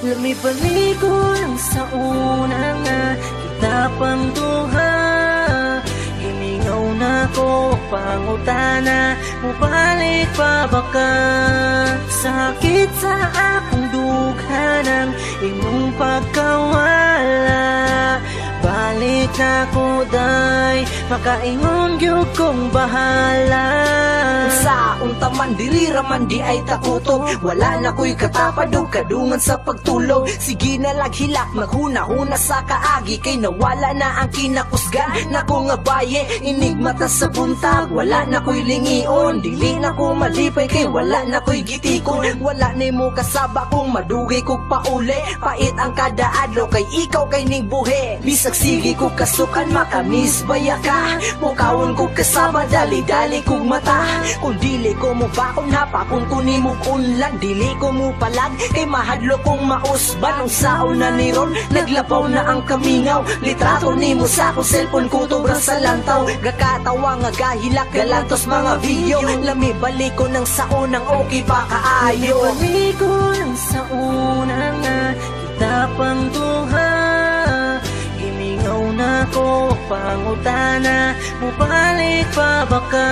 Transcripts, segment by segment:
Lumipaligon sa una nga kita pang duha. Gimingaw na ko pangutana, mubalik pa baka. Sakit sa akong dughanang imong pagkawala. Balik na ko day, makaingon gyud kong bahala. Sa unta man diri raman di ay takuto, wala na ko'y katapadog kadungan sa pagtulog. Sige na laghilak maghuna-huna sa kaagi, kay nawala na ang kinakusgan na ko nga baye. Inigmata sa buntag, wala na ko'y lingion, dili na ko malipay kay wala na ko'y gitikon. Wala ni mo kasaba kung madugay kog pauli, pait ang kada adlaw kay ikaw kay ning buhi. Bisag sige kog kasukan makamis baya ka, mukawon kog kasama dali-dali kog mata. Kung dili ko mo bakon hapakon ko ni mo unlan, dili ko mo palag kay mahadlo kong mausban. Ang saon na ni Ron, naglabaw na ang kamingaw. Litrato ni mo sa akong cellphone ko tubra sa lantaw. Gakatawa nga gahilak galantos mga video, lami balik ko ng saon ng okay pa kaayo. Lumipaligon sa una nga kita pang duha. Gimingaw na ko pangutana, mubalik pa baka.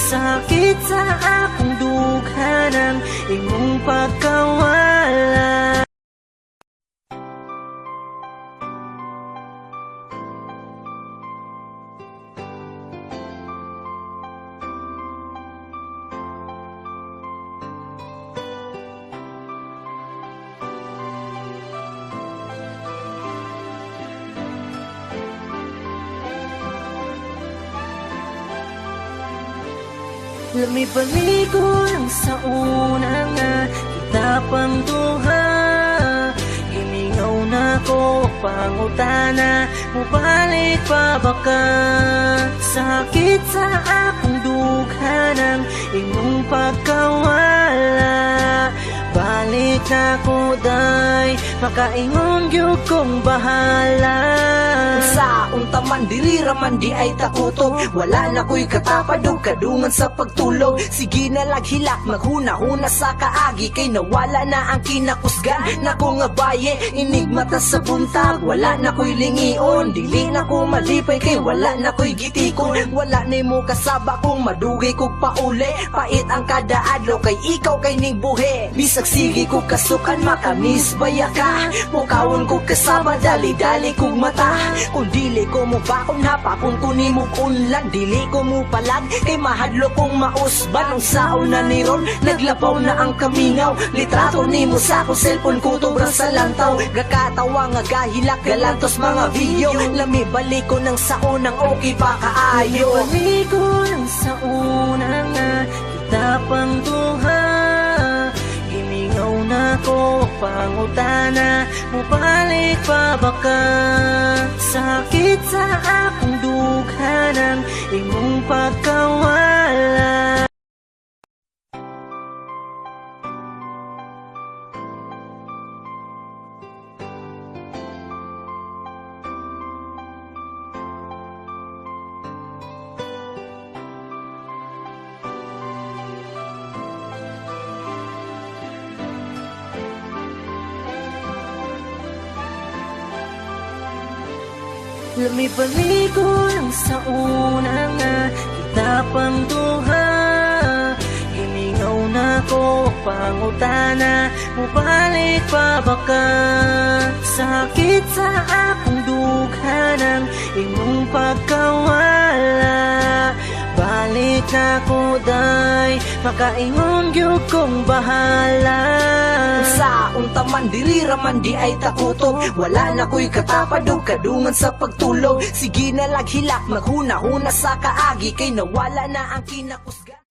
Sakit sa akong dughanang imong pagkawala. Lumipaligon sa una nga kita pang duha. Gimingaw na ko pangutana, mubalik pa baka. Sakit sa akong dughanang imong pagkawala. Balik na ko day, makaingon gyud kong bahala. Sa unta man diri raman di ay takuto, wala na ko'y katapadog kadungan sa pagtulog. Sige na laghilak maghuna-huna sa kaagi, kay nawala na ang kinakusgan na ko nga baye. Inigmata sa buntag, wala na ko'y lingion, dili na ko malipay kay wala na ko'y gitikon. Wala ni mo kasaba kung madugay kog pauli, pait ang kada adlaw kay ikaw kay ning buhi. Bisag sige kog kasukan makamis baya ka, mukawon kog kasama dali-dali kog mata. Kung dili ko mo bakon hapakon ko ni mo unlan, dili ko mo palag kay mahadlo kong mausban. Ang saon na ni Ron, naglabaw na ang kamingaw. Litrato ni mo sa akong cellphone ko tubra sa lantaw. Gakatawa nga gahilak galantos mga video, lami balik ko ng saon ng okay pa kaayo. Lumipaligon sa una nga kita pang duha. Gimingaw na ko pangutana, mubalik pa baka. Sakit sa akong dughanang imong pagkawala. Lumipaligon sa una nga kita pang duha. Gimingaw na ko pangutana, mubalik pa baka. Sakit sa akong dughanang imong pagkawala. Balik na ko day, makaingon gyud kong bahala. Sa unta man diri raman di ay takuto, wala na ko'y katapadog kadungan sa pagtulog. Sige na laghilak maghuna-huna sa kaagi, kay nawala na ang kinakusgan.